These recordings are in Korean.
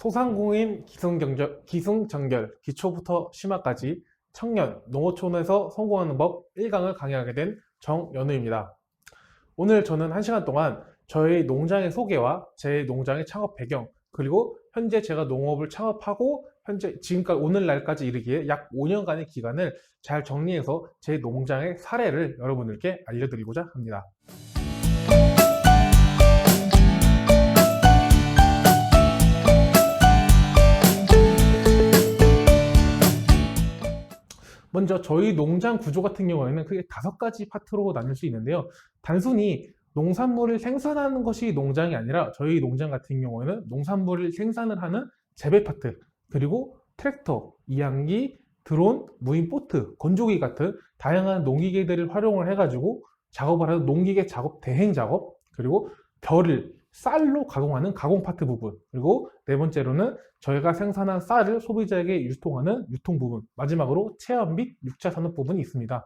소상공인 기승전결, 기초부터 심화까지 청년, 농어촌에서 성공하는 법 1강을 강의하게 된 정연우입니다. 오늘 저는 1시간 동안 저희 농장의 소개와 제 농장의 창업 배경, 그리고 현재 제가 농업을 창업하고 현재 지금까지 오늘날까지 이르기에 약 5년간의 기간을 잘 정리해서 제 농장의 사례를 여러분들께 알려드리고자 합니다. 먼저 저희 농장 구조 같은 경우에는 크게 5가지 파트로 나눌 수 있는데요. 단순히 농산물을 생산하는 것이 농장이 아니라 저희 농장 같은 경우에는 농산물을 생산을 하는 재배 파트, 그리고 트랙터, 이항기, 드론, 무인 보트, 건조기 같은 다양한 농기계들을 활용을 해가지고 작업을 하는 농기계 작업, 대행 작업, 그리고 벼를 쌀로 가공하는 가공 파트 부분, 그리고 네 번째로는 저희가 생산한 쌀을 소비자에게 유통하는 유통 부분, 마지막으로 체험 및 6차 산업 부분이 있습니다.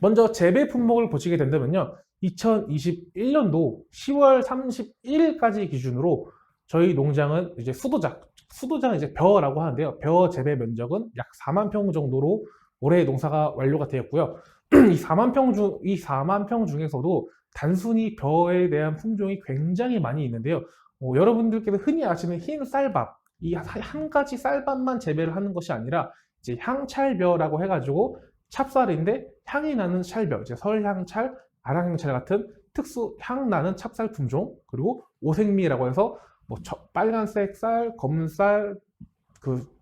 먼저 재배 품목을 보시게 된다면요, 2021년도 10월 31일까지 기준으로 저희 농장은 이제 수도장 이제 벼라고 하는데요. 벼 재배 면적은 약 4만 평 정도로 올해 농사가 완료가 되었고요. 이 4만 평 중에서도 단순히 벼에 대한 품종이 굉장히 많이 있는데요. 여러분들께서 흔히 아시는 흰 쌀밥, 이 한 가지 쌀밥만 재배를 하는 것이 아니라 이제 향찰벼라고 해가지고 찹쌀인데 향이 나는 찰벼, 이제 설향찰, 아랑향찰 같은 특수 향 나는 찹쌀 품종, 그리고 오색미라고 해서 뭐 빨간색 쌀, 검은 쌀,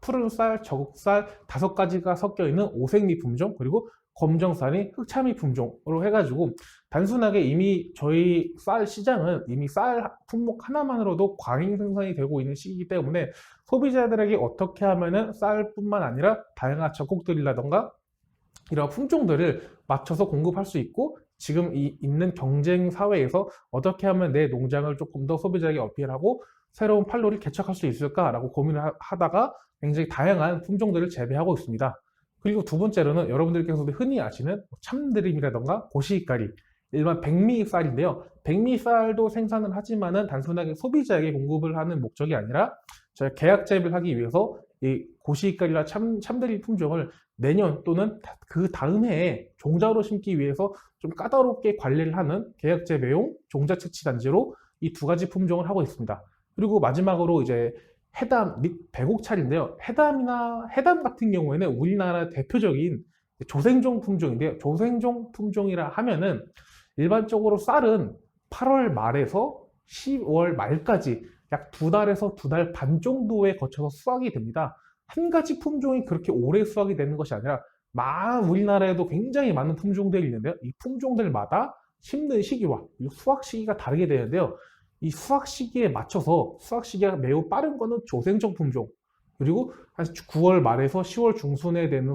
푸른 쌀, 저국쌀 5가지가 섞여 있는 오색미 품종, 그리고 검정쌀이 흑차미 품종으로 해가지고 단순하게 이미 저희 쌀 시장은 이미 쌀 품목 하나만으로도 과잉 생산이 되고 있는 시기이기 때문에 소비자들에게 어떻게 하면은 쌀뿐만 아니라 다양한 작곡들이라던가 이런 품종들을 맞춰서 공급할 수 있고, 지금 있는 경쟁 사회에서 어떻게 하면 내 농장을 조금 더 소비자에게 어필하고 새로운 판로를 개척할 수 있을까라고 고민을 하다가 굉장히 다양한 품종들을 재배하고 있습니다. 그리고 두 번째로는 여러분들께서도 흔히 아시는 참드림이라던가 고시가리, 일반 백미쌀인데요. 백미쌀도 생산을 하지만은 단순하게 소비자에게 공급을 하는 목적이 아니라 저희가 계약 재배를 하기 위해서 이 고시가리나 참드림 품종을 내년 또는 그 다음 해에 종자로 심기 위해서 좀 까다롭게 관리를 하는 계약 재배용 종자 채취 단지로 이 2가지 품종을 하고 있습니다. 그리고 마지막으로 이제 해담 및 백옥찰인데요. 해담 같은 경우에는 우리나라 대표적인 조생종 품종인데요. 조생종 품종이라 하면은 일반적으로 쌀은 8월 말에서 10월 말까지 약 2달에서 2달 반 정도에 거쳐서 수확이 됩니다. 한 가지 품종이 그렇게 오래 수확이 되는 것이 아니라 우리나라에도 굉장히 많은 품종들이 있는데요. 이 품종들마다 심는 시기와 수확 시기가 다르게 되는데요. 이 수확 시기에 맞춰서 수확 시기가 매우 빠른 거는 조생종 품종, 그리고 한 9월 말에서 10월 중순에 되는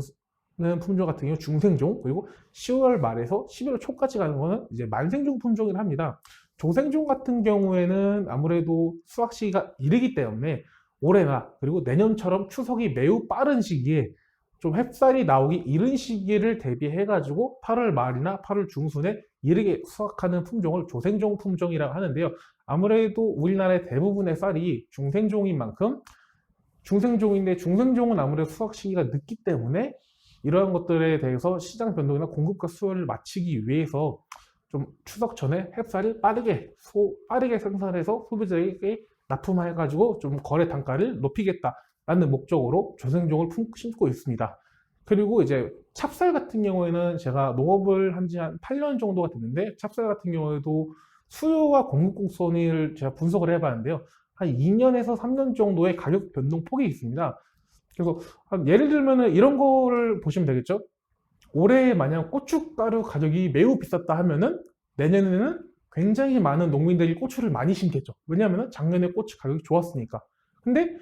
품종 같은 경우 중생종, 그리고 10월 말에서 11월 초까지 가는 거는 이제 만생종 품종이라 합니다. 조생종 같은 경우에는 아무래도 수확 시기가 이르기 때문에 올해나 그리고 내년처럼 추석이 매우 빠른 시기에 좀 햅쌀이 나오기 이른 시기를 대비해 가지고 8월 말이나 8월 중순에 이르게 수확하는 품종을 조생종 품종이라고 하는데요. 아무래도 우리나라의 대부분의 쌀이 중생종인 만큼 중생종은 아무래도 수확 시기가 늦기 때문에 이러한 것들에 대해서 시장 변동이나 공급과 수요를 맞추기 위해서 좀 추석 전에 햅쌀을 빠르게 생산해서 소비자에게 납품해가지고 좀 거래 단가를 높이겠다라는 목적으로 조생종을 심고 있습니다. 그리고 이제 찹쌀 같은 경우에는 제가 농업을 한 지 한 8년 정도가 됐는데, 찹쌀 같은 경우에도 수요와 공급 곡선을 제가 분석을 해봤는데요. 한 2년에서 3년 정도의 가격 변동 폭이 있습니다. 그래서 예를 들면 이런 거를 보시면 되겠죠. 올해 만약 고춧가루 가격이 매우 비쌌다 하면은 내년에는 굉장히 많은 농민들이 고추를 많이 심겠죠. 왜냐하면 작년에 고추 가격이 좋았으니까. 근데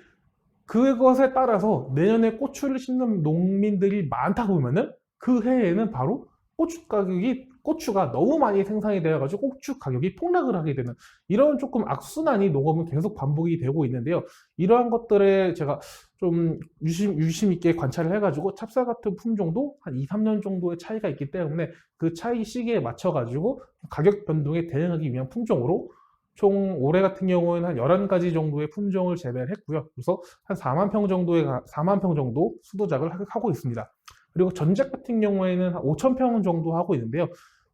그것에 따라서 내년에 고추를 심는 농민들이 많다 보면은 그 해에는 바로 고추가 너무 많이 생산이 되어가지고 고추 가격이 폭락을 하게 되는 이런 조금 악순환이 농업은 계속 반복이 되고 있는데요. 이러한 것들에 제가 좀 유심 있게 관찰을 해가지고 찹쌀 같은 품종도 한 2, 3년 정도의 차이가 있기 때문에 그 차이 시기에 맞춰가지고 가격 변동에 대응하기 위한 품종으로 총 올해 같은 경우에는 한 11가지 정도의 품종을 재배를 했고요. 그래서 한 4만 평 정도 수도작을 하고 있습니다. 그리고 전작 같은 경우에는 한 5천 평 정도 하고 있는데요.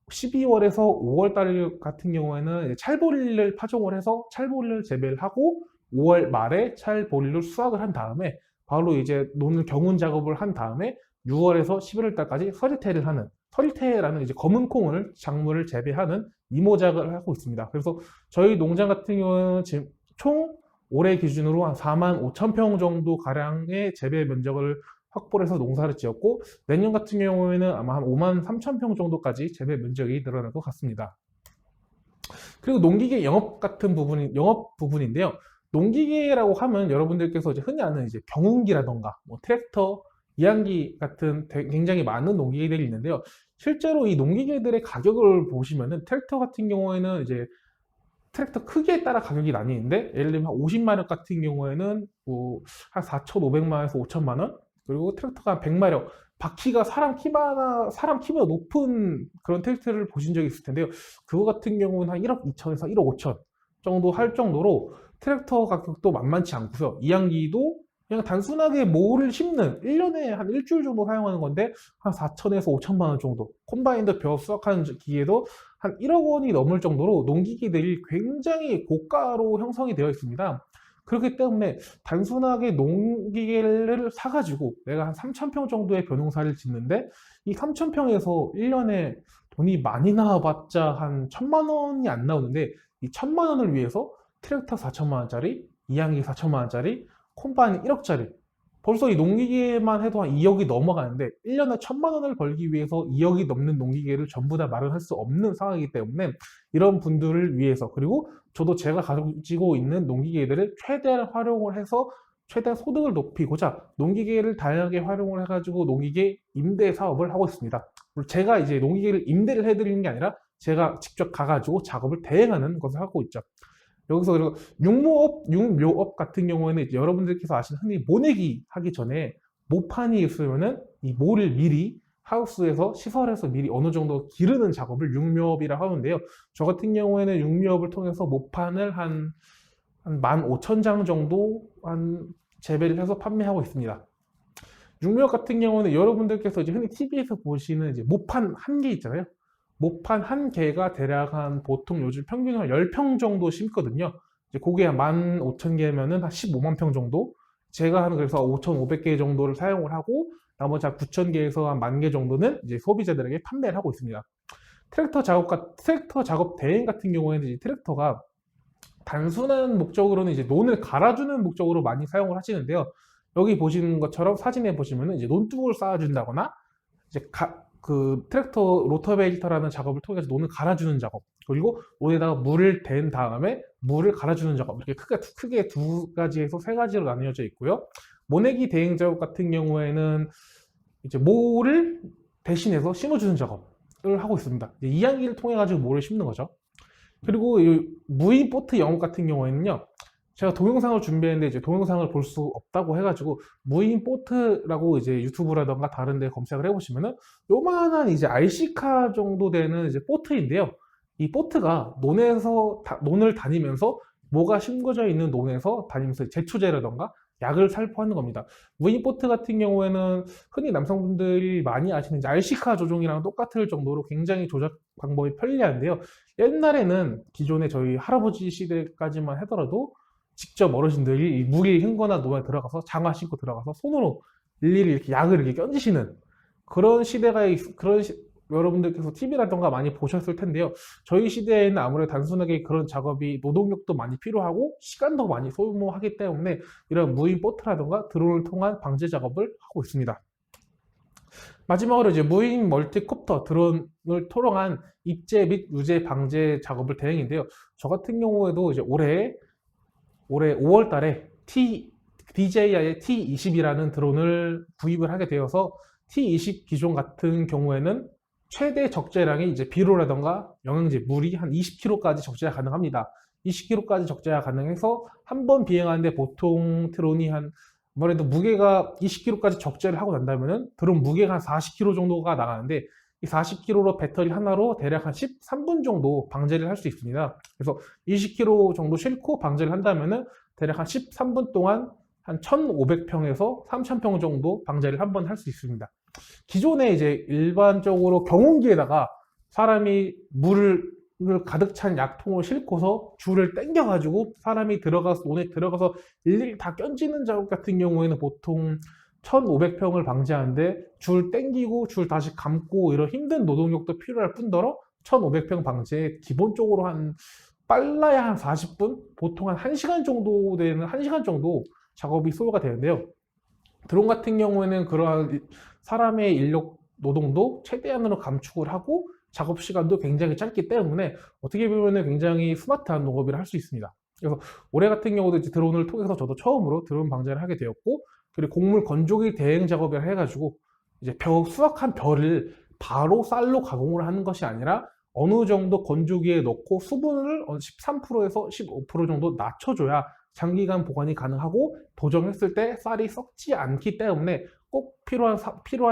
12월에서 5월 달 같은 경우에는 찰보리를 파종을 해서 찰보리를 재배를 하고 5월 말에 찰보리를 수확을 한 다음에 바로 이제 논을 경운 작업을 한 다음에 6월에서 11월 달까지 서리태를 하는, 서리태라는 이제 검은 콩을 작물을 재배하는 이모작을 하고 있습니다. 그래서 저희 농장 같은 경우는 지금 총 올해 기준으로 한 4만 5천 평 정도 가량의 재배 면적을 확보를 해서 농사를 지었고, 내년 같은 경우에는 아마 한 5만 3천 평 정도까지 재배 면적이 늘어날 것 같습니다. 그리고 농기계 영업 부분인데요. 농기계라고 하면 여러분들께서 이제 흔히 아는 이제 경운기라던가 뭐 트랙터, 이항기 같은 굉장히 많은 농기계들이 있는데요. 실제로 이 농기계들의 가격을 보시면은 트랙터 같은 경우에는 이제 트랙터 크기에 따라 가격이 나뉘는데, 예를 들면 한 50마력 같은 경우에는 뭐한 4,500만 원에서 5천만 원, 그리고 트랙터가 한 100마력, 바퀴가 사람 키보다 높은 그런 트랙터를 보신 적이 있을 텐데요. 그거 같은 경우는 한 1억 2천에서 1억 5천 정도 할 정도로 트랙터 가격도 만만치 않고요. 이항기도 그냥 단순하게 모를 심는 1년에 한 일주일 정도 사용하는 건데 한 4천에서 5천만 원 정도, 콤바인더 벼 수확하는 기계도 한 1억 원이 넘을 정도로 농기계들이 굉장히 고가로 형성이 되어 있습니다. 그렇기 때문에 단순하게 농기계를 사가지고 내가 한 3,000평 정도의 벼농사를 짓는데, 이 3,000평에서 1년에 돈이 많이 나와봤자 한 1,000만 원이 안 나오는데, 이 1,000만 원을 위해서 트랙터 4천만 원짜리, 이항기 4천만 원짜리, 콤바인 1억짜리, 벌써 이 농기계만 해도 한 2억이 넘어가는데 1년에 1,000만 원을 벌기 위해서 2억이 넘는 농기계를 전부 다 마련할 수 없는 상황이기 때문에, 이런 분들을 위해서, 그리고 저도 제가 가지고 있는 농기계들을 최대한 활용을 해서 최대한 소득을 높이고자 농기계를 다양하게 활용을 해가지고 농기계 임대 사업을 하고 있습니다. 제가 이제 농기계를 임대를 해드리는 게 아니라 제가 직접 가가지고 작업을 대행하는 것을 하고 있죠. 여기서 그리고 육묘업 같은 경우에는 이제 여러분들께서 아시는 흔히 모내기 하기 전에 모판이 있으면은 이 모를 미리 하우스에서 시설해서 미리 어느 정도 기르는 작업을 육묘업이라 하는데요. 저 같은 경우에는 육묘업을 통해서 모판을 한 15,000장 정도 재배를 해서 판매하고 있습니다. 육묘업 같은 경우는 여러분들께서 이제 흔히 TV에서 보시는 이제 모판 한 개 있잖아요. 모판 한 개가 대략 한 보통 요즘 평균 한 10평 정도 심거든요. 이제 그게 한 15,000개면은 한 15만 평 정도. 제가 한 그래서 5,500개 정도를 사용을 하고 나머지 한 9,000개에서 한 10,000개 정도는 이제 소비자들에게 판매를 하고 있습니다. 트랙터 작업 대행 같은 경우에는 이제 트랙터가 단순한 목적으로는 이제 논을 갈아주는 목적으로 많이 사용을 하시는데요. 여기 보시는 것처럼 사진에 보시면은 이제 논둑을 쌓아준다거나 이제 그 트랙터 로터베이터라는 작업을 통해서 논을 갈아주는 작업, 그리고 논에다가 물을 댄 다음에 물을 갈아주는 작업, 이렇게 크게 두 가지에서 세 가지로 나뉘어져 있고요. 모내기 대행 작업 같은 경우에는 이제 모를 대신해서 심어주는 작업을 하고 있습니다. 이항기를 통해 가지고 모를 심는 거죠. 그리고 이 무인 보트 영업 같은 경우에는요, 제가 동영상을 준비했는데 이제 동영상을 볼 수 없다고 해가지고 무인 보트라고 이제 유튜브라던가 다른 데 검색을 해보시면은 요만한 이제 RC카 정도 되는 이제 보트인데요. 이 보트가 논을 다니면서 뭐가 심겨져 있는 논에서 다니면서 제초제라던가 약을 살포하는 겁니다. 무인 보트 같은 경우에는 흔히 남성분들이 많이 아시는 이제 RC카 조종이랑 똑같을 정도로 굉장히 조작 방법이 편리한데요. 옛날에는 기존에 저희 할아버지 시대까지만 하더라도 직접 어르신들이 물이 흥거나 논에 들어가서 장화 신고 들어가서 손으로 일일이 이렇게 약을 이렇게 껴주시는 그런 여러분들께서 TV라던가 많이 보셨을 텐데요. 저희 시대에는 아무래도 단순하게 그런 작업이 노동력도 많이 필요하고 시간도 많이 소모하기 때문에 이런 무인 보트라던가 드론을 통한 방제 작업을 하고 있습니다. 마지막으로 이제 무인 멀티콥터 드론을 토용한 입재 및 유재 방제 작업을 대행인데요. 저 같은 경우에도 이제 올해 5월 달에 DJI의 T20이라는 드론을 구입을 하게 되어서 T20 기종 같은 경우에는 최대 적재량이 이제 비료라던가 영양제, 물이 한 20kg까지 적재가 가능합니다. 20kg까지 적재가 가능해서 한 번 비행하는데 보통 드론이 아무래도 무게가 20kg까지 적재를 하고 난다면은 드론 무게가 한 40kg 정도가 나가는데 이 40kg로 배터리 하나로 대략 한 13분 정도 방제를 할 수 있습니다. 그래서 20kg 정도 싣고 방제를 한다면은 대략 한 13분 동안 한 1,500평에서 3,000평 정도 방제를 한 번 할 수 있습니다. 기존에 이제 일반적으로 경운기에다가 사람이 물을 가득 찬 약통을 싣고서 줄을 당겨가지고 사람이 들어가서 논에 들어가서 일일이 다 껴지는 작업 같은 경우에는 보통 1,500평을 방지하는데 줄 당기고 줄 다시 감고 이런 힘든 노동력도 필요할 뿐더러 1,500평 방지에 기본적으로 한 빨라야 한 40분, 보통 한 1시간 정도 되는 1시간 정도 작업이 소요가 되는데요. 드론 같은 경우에는 그러한 사람의 인력 노동도 최대한으로 감축을 하고 작업 시간도 굉장히 짧기 때문에 어떻게 보면 굉장히 스마트한 농업을 할 수 있습니다. 그래서 올해 같은 경우도 이제 드론을 통해서 저도 처음으로 드론 방제를 하게 되었고, 그리고 곡물 건조기 대행 작업을 해가지고 이제 수확한 벼를 바로 쌀로 가공을 하는 것이 아니라 어느 정도 건조기에 넣고 수분을 13%에서 15% 정도 낮춰줘야 장기간 보관이 가능하고 도정했을 때 쌀이 썩지 않기 때문에 꼭 필요한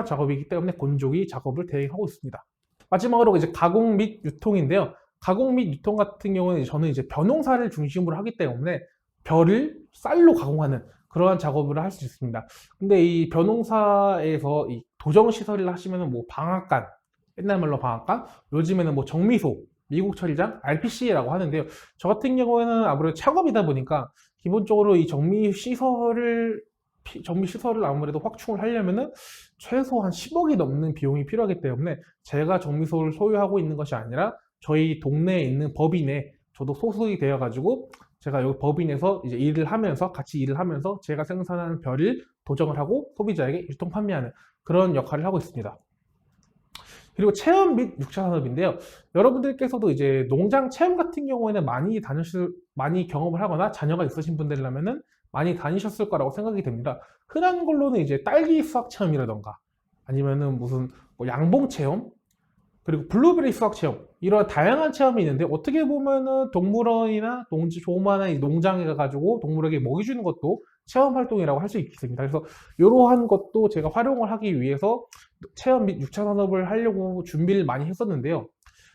작업이기 때문에 건조기 작업을 대행하고 있습니다. 마지막으로 이제 가공 및 유통인데요. 가공 및 유통 같은 경우는 저는 이제 벼농사를 중심으로 하기 때문에 벼를 쌀로 가공하는 그러한 작업을 할 수 있습니다. 근데 이 벼농사에서 이 도정 시설을 하시면은 뭐 방앗간, 옛날 말로 방앗간, 요즘에는 뭐 정미소, 미국 처리장, RPC라고 하는데요. 저 같은 경우에는 아무래도 창업이다 보니까 기본적으로 이 정미 시설을 아무래도 확충을 하려면은 최소 한 10억이 넘는 비용이 필요하기 때문에 제가 정미소를 소유하고 있는 것이 아니라 저희 동네에 있는 법인에 저도 소속이 되어 가지고 제가 여기 법인에서 이제 같이 일을 하면서 제가 생산한 벼를 도정을 하고 소비자에게 유통 판매하는 그런 역할을 하고 있습니다. 그리고 체험 및 6차 산업인데요. 여러분들께서도 이제 농장 체험 같은 경우에는 많이 경험을 하거나 자녀가 있으신 분들이라면은 많이 다니셨을 거라고 생각이 됩니다. 흔한 걸로는 이제 딸기 수확 체험이라던가 아니면은 무슨 뭐 양봉 체험, 그리고 블루베리 수확 체험, 이런 다양한 체험이 있는데 어떻게 보면은 동물원이나 조그마한 농장에 가가지고 동물에게 먹이 주는 것도 체험 활동이라고 할 수 있습니다. 그래서 이러한 것도 제가 활용을 하기 위해서 체험 및 6차 산업을 하려고 준비를 많이 했었는데요.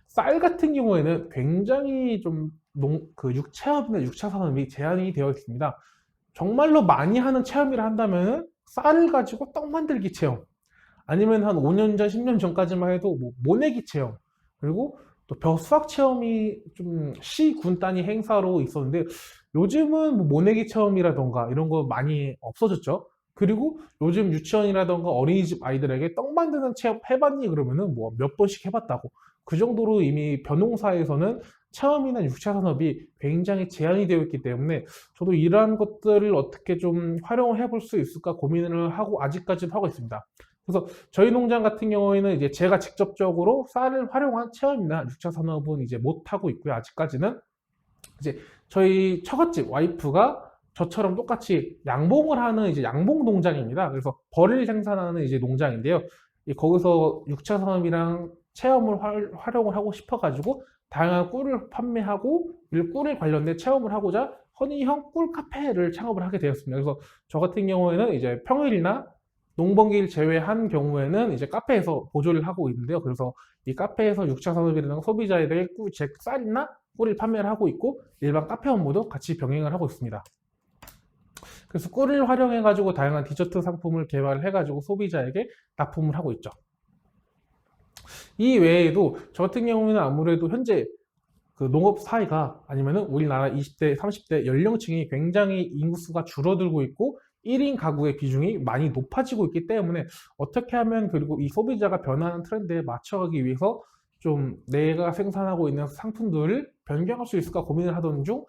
쌀 같은 경우에는 굉장히 좀 체험이나 6차 산업이 제한이 되어 있습니다. 정말로 많이 하는 체험이라 한다면 쌀을 가지고 떡 만들기 체험, 아니면 한 5년 전, 10년 전까지만 해도 뭐 모내기 체험, 그리고 또 벼 수확 체험이 좀 시, 군 단위 행사로 있었는데 요즘은 뭐 모내기 체험이라던가 이런 거 많이 없어졌죠. 그리고 요즘 유치원이라던가 어린이집 아이들에게 떡 만드는 체험 해봤니? 그러면은 뭐 몇 번씩 해봤다고. 그 정도로 이미 벼농사에서는 체험이나 6차 산업이 굉장히 제한이 되어 있기 때문에 저도 이러한 것들을 어떻게 좀 활용을 해볼 수 있을까 고민을 하고 아직까지는 하고 있습니다. 그래서 저희 농장 같은 경우에는 이제 제가 직접적으로 쌀을 활용한 체험이나 6차 산업은 이제 못 하고 있고요. 아직까지는 이제 저희 처갓집 와이프가 저처럼 똑같이 양봉을 하는 이제 양봉 농장입니다. 그래서 벌을 생산하는 이제 농장인데요. 거기서 6차 산업이랑 체험을 활용을 하고 싶어가지고 다양한 꿀을 판매하고 꿀에 관련된 체험을 하고자 허니형 꿀 카페를 창업을 하게 되었습니다. 그래서 저 같은 경우에는 이제 평일이나 농번기를 제외한 경우에는 이제 카페에서 보조를 하고 있는데요. 그래서 이 카페에서 6차 산업이라는 소비자에게 쌀이나 꿀을 판매를 하고 있고 일반 카페 업무도 같이 병행을 하고 있습니다. 그래서 꿀을 활용해 가지고 다양한 디저트 상품을 개발을 해 가지고 소비자에게 납품을 하고 있죠. 이 외에도 저 같은 경우는 아무래도 현재 그 농업 사회가 아니면은 우리나라 20대, 30대 연령층이 굉장히 인구수가 줄어들고 있고 1인 가구의 비중이 많이 높아지고 있기 때문에 어떻게 하면 그리고 이 소비자가 변하는 트렌드에 맞춰가기 위해서 좀 내가 생산하고 있는 상품들을 변경할 수 있을까 고민을 하던 중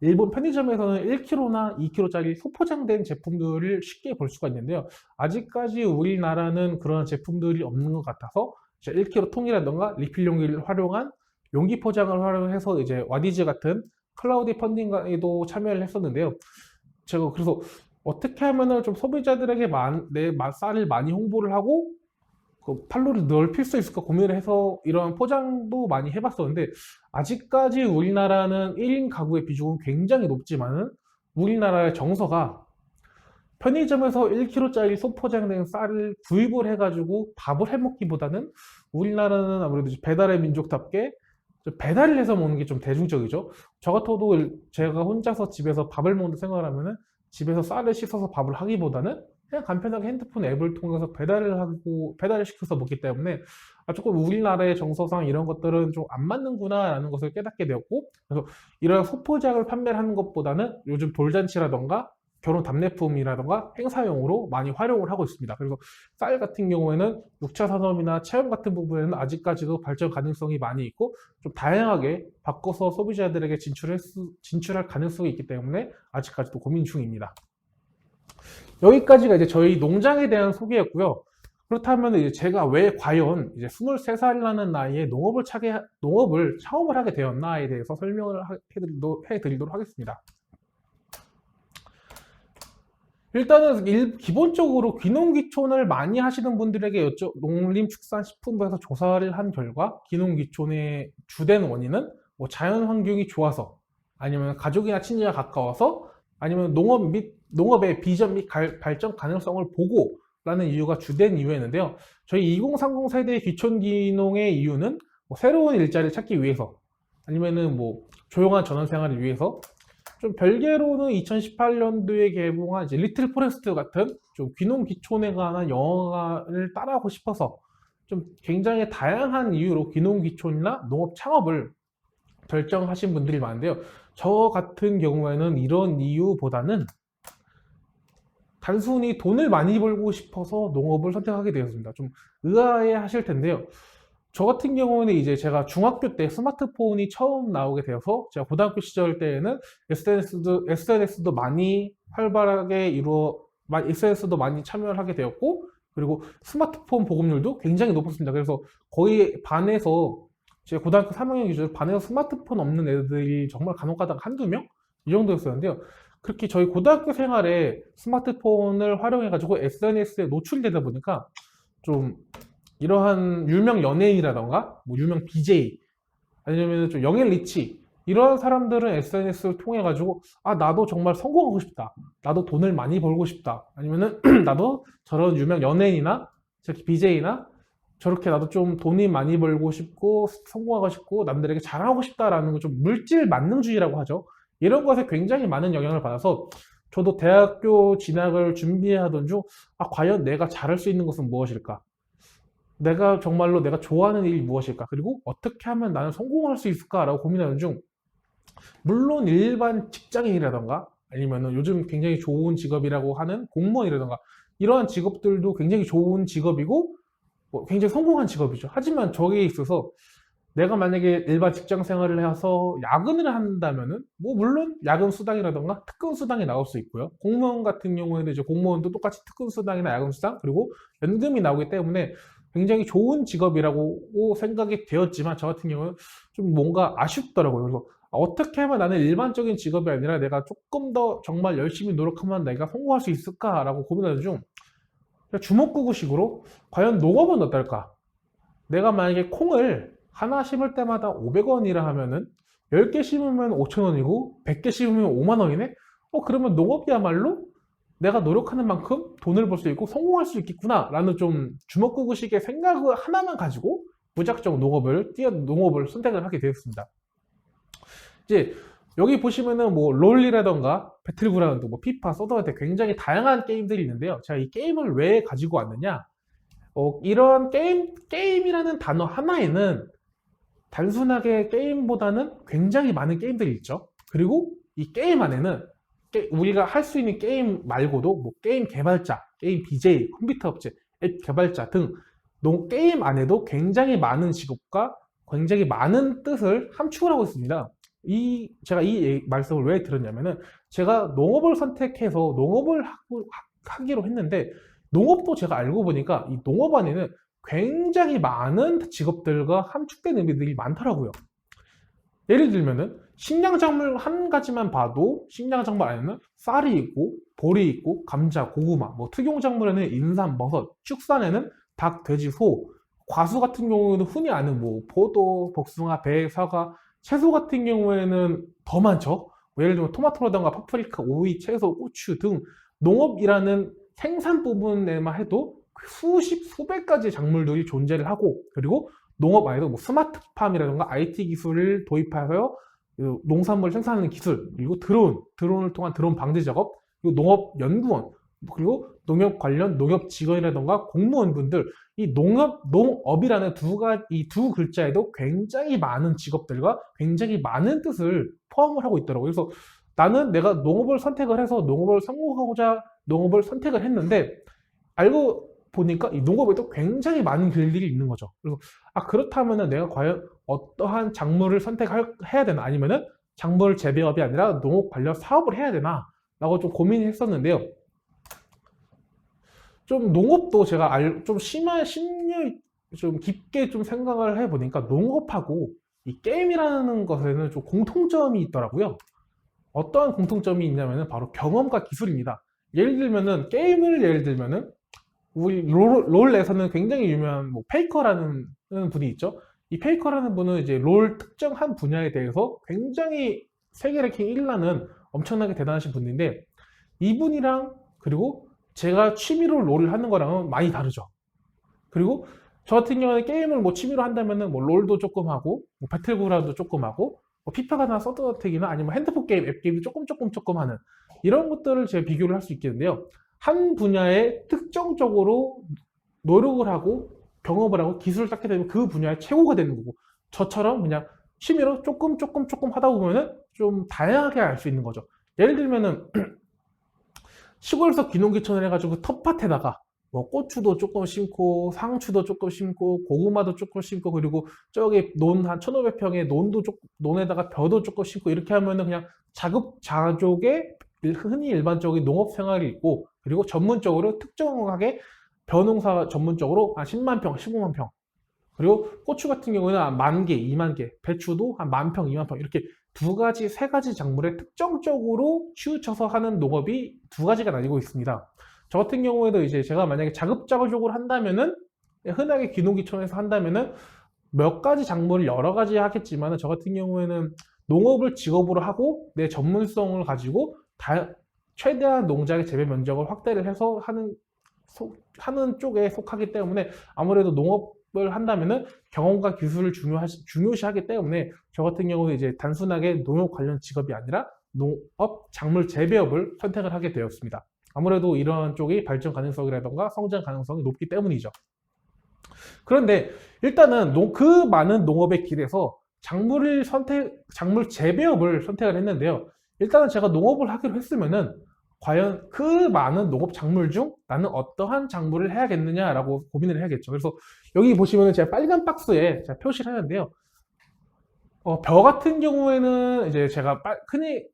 일본 편의점에서는 1kg나 2kg짜리 소포장된 제품들을 쉽게 볼 수가 있는데요. 아직까지 우리나라는 그런 제품들이 없는 것 같아서 1kg 통이라던가 리필 용기를 활용한 용기 포장을 활용해서 이제 와디즈 같은 클라우디 펀딩에도 참여를 했었는데요. 제가 그래서 어떻게 하면은 좀 소비자들에게 내 쌀을 많이 홍보를 하고 그 판로를 넓힐 수 있을까 고민을 해서 이런 포장도 많이 해봤었는데 아직까지 우리나라는 1인 가구의 비중은 굉장히 높지만은 우리나라의 정서가 편의점에서 1kg짜리 소포장된 쌀을 구입을 해가지고 밥을 해 먹기보다는 우리나라는 아무래도 이제 배달의 민족답게 좀 배달을 해서 먹는 게 좀 대중적이죠. 저 같아도 제가 혼자서 집에서 밥을 먹는 생각을 하면은 집에서 쌀을 씻어서 밥을 하기보다는 그냥 간편하게 핸드폰 앱을 통해서 배달을 하고 배달을 시켜서 먹기 때문에 조금 우리나라의 정서상 이런 것들은 좀 안 맞는구나라는 것을 깨닫게 되었고, 그래서 이런 소포장을 판매를 하는 것보다는 요즘 돌잔치라던가 결혼 답례품이라던가 행사용으로 많이 활용을 하고 있습니다. 그래서 쌀 같은 경우에는 6차 산업이나 체험 같은 부분에는 아직까지도 발전 가능성이 많이 있고 좀 다양하게 바꿔서 소비자들에게 진출할 가능성이 있기 때문에 아직까지도 고민 중입니다. 여기까지가 이제 저희 농장에 대한 소개였고요. 그렇다면 이제 제가 왜 과연 이제 23살이라는 나이에 농업을 처음을 하게 되었나에 대해서 설명을 해드리도록 하겠습니다. 일단은 기본적으로 귀농귀촌을 많이 하시는 분들에게 농림축산식품부에서 조사를 한 결과 귀농귀촌의 주된 원인은 뭐 자연환경이 좋아서, 아니면 가족이나 친지가 가까워서, 아니면 농업의 비전 및 발전 가능성을 보고 라는 이유가 주된 이유였는데요. 저희 2030 세대의 귀촌귀농의 이유는 뭐 새로운 일자리를 찾기 위해서, 아니면은 뭐 조용한 전원생활을 위해서, 좀 별개로는 2018년도에 개봉한 이제 리틀 포레스트 같은 좀 귀농귀촌에 관한 영화를 따라하고 싶어서 좀 굉장히 다양한 이유로 귀농귀촌이나 농업 창업을 결정하신 분들이 많은데요. 저 같은 경우에는 이런 이유보다는 단순히 돈을 많이 벌고 싶어서 농업을 선택하게 되었습니다. 좀 의아해 하실 텐데요. 저 같은 경우는 이제 제가 중학교 때 스마트폰이 처음 나오게 되어서 제가 고등학교 시절 때에는 SNS도 많이 활발하게 SNS도 많이 참여를 하게 되었고, 그리고 스마트폰 보급률도 굉장히 높았습니다. 그래서 거의 반에서 제가 고등학교 3학년 기준 반에서 스마트폰 없는 애들이 정말 간혹가다가 한두 명? 이 정도였었는데요. 그렇게 저희 고등학교 생활에 스마트폰을 활용해가지고 SNS에 노출되다 보니까 좀 이러한 유명 연예인이라던가 뭐 유명 BJ 아니면 좀 영앤 리치 이런 사람들은 SNS를 통해 가지고 나도 정말 성공하고 싶다, 나도 돈을 많이 벌고 싶다, 아니면은 나도 저런 유명 연예인이나 저렇게 BJ나 저렇게 나도 좀 돈이 많이 벌고 싶고 성공하고 싶고 남들에게 자랑하고 싶다라는 거, 좀 물질 만능주의라고 하죠. 이런 것에 굉장히 많은 영향을 받아서 저도 대학교 진학을 준비하던 중 과연 내가 잘할 수 있는 것은 무엇일까? 내가 정말로 내가 좋아하는 일이 무엇일까? 그리고 어떻게 하면 나는 성공할 수 있을까라고 고민하는 중, 물론 일반 직장인이라던가 아니면 요즘 굉장히 좋은 직업이라고 하는 공무원이라던가 이러한 직업들도 굉장히 좋은 직업이고 굉장히 성공한 직업이죠. 하지만 저기에 있어서 내가 만약에 일반 직장 생활을 해서 야근을 한다면은 뭐 물론 야근 수당이라던가 특근 수당이 나올 수 있고요. 공무원 같은 경우에는 이제 공무원도 똑같이 특근 수당이나 야근 수당 그리고 연금이 나오기 때문에 굉장히 좋은 직업이라고 생각이 되었지만 저 같은 경우는 좀 뭔가 아쉽더라고요. 그래서 어떻게 하면 나는 일반적인 직업이 아니라 내가 조금 더 정말 열심히 노력하면 내가 성공할 수 있을까라고 고민하는 중, 주먹구구식으로 과연 농업은 어떨까? 내가 만약에 콩을 하나 심을 때마다 500원이라 하면은 10개 심으면 5,000원이고 100개 심으면 5만 원이네? 그러면 농업이야말로 내가 노력하는 만큼 돈을 벌 수 있고 성공할 수 있겠구나 라는 좀 주먹구구식의 생각을 하나만 가지고 무작정 농업을 선택을 하게 되었습니다. 이제 여기 보시면은 뭐 롤이라던가 배틀그라운드, 뭐 피파, 서든어택 굉장히 다양한 게임들이 있는데요. 제가 이 게임을 왜 가지고 왔느냐? 이런 게임이라는 단어 하나에는 단순하게 게임보다는 굉장히 많은 게임들이 있죠. 그리고 이 게임 안에는 우리가 할 수 있는 게임 말고도 뭐 게임 개발자, 게임 BJ, 컴퓨터 업체, 앱 개발자 등 게임 안에도 굉장히 많은 직업과 굉장히 많은 뜻을 함축을 하고 있습니다. 제가 이 말씀을 왜 들었냐면은 제가 농업을 선택해서 농업을 하기로 했는데 농업도 제가 알고 보니까 이 농업 안에는 굉장히 많은 직업들과 함축된 의미들이 많더라고요. 예를 들면은 식량작물 한 가지만 봐도 식량작물 안에는 쌀이 있고 보리 있고 감자, 고구마, 뭐 특용작물에는 인삼, 버섯, 축산에는 닭, 돼지, 소, 과수 같은 경우에는 흔히 아는 뭐 포도, 복숭아, 배, 사과, 채소 같은 경우에는 더 많죠. 예를 들면 토마토라던가 파프리카, 오이, 채소, 고추 등 농업이라는 생산 부분에만 해도 수십, 수백 가지 작물들이 존재를 하고, 그리고 농업 안에도 뭐 스마트팜이라든가 IT 기술을 도입하여 농산물 생산하는 기술, 그리고 드론을 통한 드론 방제 작업, 그리고 농업연구원, 그리고 농협 관련 농협 직원이라든가 공무원분들, 이 농업이라는 이 두 글자에도 굉장히 많은 직업들과 굉장히 많은 뜻을 포함을 하고 있더라고요. 그래서 나는 내가 농업을 선택을 해서 농업을 성공하고자 농업을 선택을 했는데, 알고 보니까 이 농업에도 굉장히 많은 길들이 있는 거죠. 그래서 그렇다면은 내가 과연 어떠한 작물을 선택해야 되나, 아니면은 작물 재배업이 아니라 농업 관련 사업을 해야 되나 라고 좀 고민을 했었는데요. 좀 농업도 제가 좀 깊게 좀 생각을 해보니까 농업하고 이 게임이라는 것에는 좀 공통점이 있더라고요. 어떠한 공통점이 있냐면은 바로 경험과 기술입니다. 예를 들면은 우리 롤에서는 굉장히 유명한 뭐 페이커라는 분이 있죠. 이 페이커라는 분은 이제 롤 특정 한 분야에 대해서 굉장히 세계 랭킹 1라는 엄청나게 대단하신 분인데, 이분이랑 그리고 제가 취미로 롤을 하는 거랑은 많이 다르죠. 그리고 저 같은 경우는 게임을 뭐 취미로 한다면은 뭐 롤도 조금 하고, 뭐 배틀그라운드 조금 하고, 뭐 피파나 서든어택이나 아니면 핸드폰 게임, 앱 게임도 조금 하는 이런 것들을 제가 비교를 할 수 있겠는데요. 한 분야에 특정적으로 노력을 하고 경험을 하고 기술을 쌓게 되면 그 분야의 최고가 되는 거고, 저처럼 그냥 취미로 조금 하다 보면은 좀 다양하게 알 수 있는 거죠. 예를 들면은 시골에서 귀농귀촌을 해가지고 텃밭에다가 뭐 고추도 조금 심고, 상추도 조금 심고, 고구마도 조금 심고, 그리고 저기 논 한 1,500평에 논에다가 벼도 조금 심고, 이렇게 하면은 그냥 자급자족의 흔히 일반적인 농업 생활이 있고, 그리고 전문적으로 특정하게 벼농사 전문적으로 한 10만 평, 15만 평, 그리고 고추 같은 경우는 한 10,000개, 20,000개, 배추도 한 10,000평, 20,000평, 이렇게 세 가지 작물에 특정적으로 치우쳐서 하는 농업이 두 가지가 나뉘고 있습니다. 저 같은 경우에도 이제 제가 만약에 자급자족으로 한다면은, 흔하게 귀농귀촌에서 한다면은 몇 가지 작물을 여러 가지 하겠지만, 저 같은 경우에는 농업을 직업으로 하고 내 전문성을 가지고 최대한 농장의 재배 면적을 확대를 해서 하는 쪽에 속하기 때문에, 아무래도 농업을 한다면은 경험과 기술을 중요시하기 때문에 저 같은 경우는 이제 단순하게 농업 관련 직업이 아니라 농업 작물 재배업을 선택을 하게 되었습니다. 아무래도 이런 쪽이 발전 가능성이라던가 성장 가능성이 높기 때문이죠. 그런데 일단은 그 많은 농업의 길에서 작물 재배업을 선택을 했는데요. 일단은 제가 농업을 하기로 했으면은 과연 그 많은 농업 작물 중 나는 어떠한 작물을 해야겠느냐라고 고민을 해야겠죠. 그래서 여기 보시면은 제가 빨간 박스에 제가 표시를 하는데요. 벼 같은 경우에는 이제 제가 흔히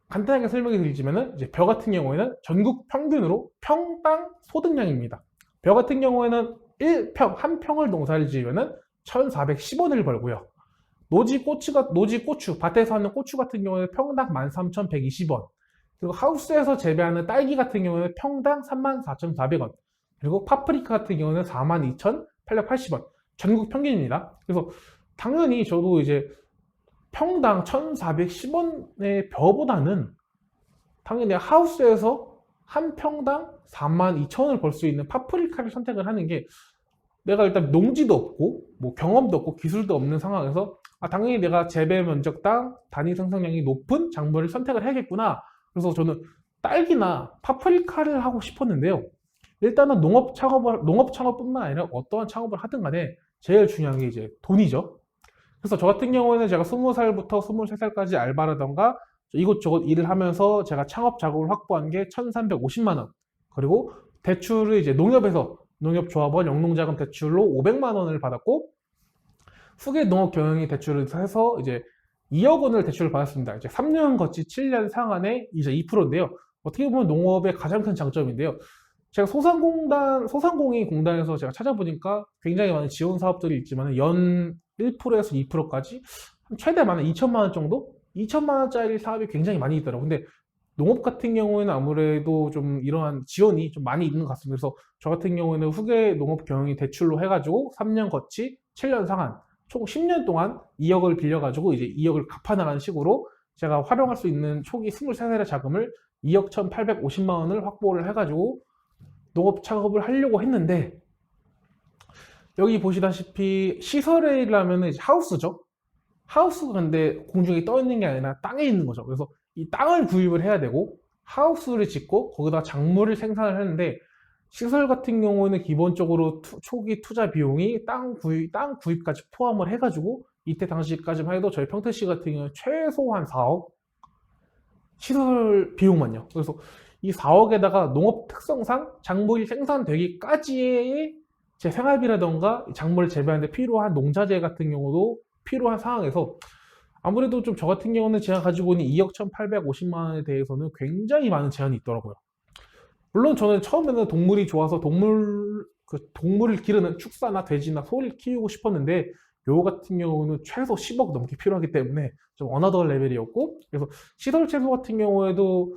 간단하게 설명해 드리자면은, 이제 벼 같은 경우에는 전국 평균으로 평당 소득량입니다. 벼 같은 경우에는 한 평을 농사를 지으면은 1,410원을 벌고요. 노지 고추, 밭에서 하는 고추 같은 경우에는 평당 13,120원. 그리고 하우스에서 재배하는 딸기 같은 경우는 평당 34,400원. 그리고 파프리카 같은 경우는 42,880원. 전국 평균입니다. 그래서 당연히 저도 이제 평당 1,410원의 벼보다는 당연히 하우스에서 한 평당 42,000원을 벌 수 있는 파프리카를 선택을 하는 게, 내가 일단 농지도 없고 뭐 경험도 없고 기술도 없는 상황에서 당연히 내가 재배 면적당 단위 생산량이 높은 작물을 선택을 해야겠구나. 그래서 저는 딸기나 파프리카를 하고 싶었는데요. 일단은 농업 창업뿐만 아니라 어떠한 창업을 하든 간에 제일 중요한 게 이제 돈이죠. 그래서 저 같은 경우에는 제가 20살부터 23살까지 알바라던가 이곳저곳 일을 하면서 제가 창업 자금을 확보한 게 1,350만 원. 그리고 대출을 이제 농협조합원 영농자금 대출로 500만 원을 받았고, 후계 농업 경영이 대출을 해서 이제 2억 원을 대출을 받았습니다. 이제 3년 거치 7년 상한에 이제 2%인데요. 어떻게 보면 농업의 가장 큰 장점인데요. 제가 소상공인 공단에서 제가 찾아보니까 굉장히 많은 지원 사업들이 있지만 연 1%에서 2%까지 최대 많은 2천만 원 정도? 2천만 원짜리 사업이 굉장히 많이 있더라고요. 근데 농업 같은 경우에는 아무래도 좀 이러한 지원이 좀 많이 있는 것 같습니다. 그래서 저 같은 경우에는 후계 농업 경영이 대출로 해가지고 3년 거치 7년 상한 총 10년 동안 2억을 빌려가지고 이제 2억을 갚아나가는 식으로 제가 활용할 수 있는 초기 23살의 자금을 2억 1,850만 원을 확보를 해가지고 농업 작업을 하려고 했는데, 여기 보시다시피 시설이라면 이제 하우스죠. 하우스가 근데 공중에 떠 있는 게 아니라 땅에 있는 거죠. 그래서 이 땅을 구입을 해야 되고 하우스를 짓고 거기다 작물을 생산을 하는데, 시설 같은 경우에는 기본적으로 초기 투자 비용이 땅 구입까지 포함을 해가지고 이때 당시까지만 해도 저희 평택시 같은 경우는 최소한 4억 시설 비용만요. 그래서 이 4억에다가 농업 특성상 작물이 생산되기까지의 제 생활비라던가 작물을 재배하는데 필요한 농자재 같은 경우도 필요한 상황에서, 아무래도 좀 저 같은 경우는 제가 가지고 있는 2억 1,850만 원에 대해서는 굉장히 많은 제한이 있더라고요. 물론 저는 처음에는 동물이 좋아서 동물을 기르는 축사나 돼지나 소를 키우고 싶었는데, 요 같은 경우는 최소 10억 넘게 필요하기 때문에 좀 어나더 레벨이었고, 그래서 시설 채소 같은 경우에도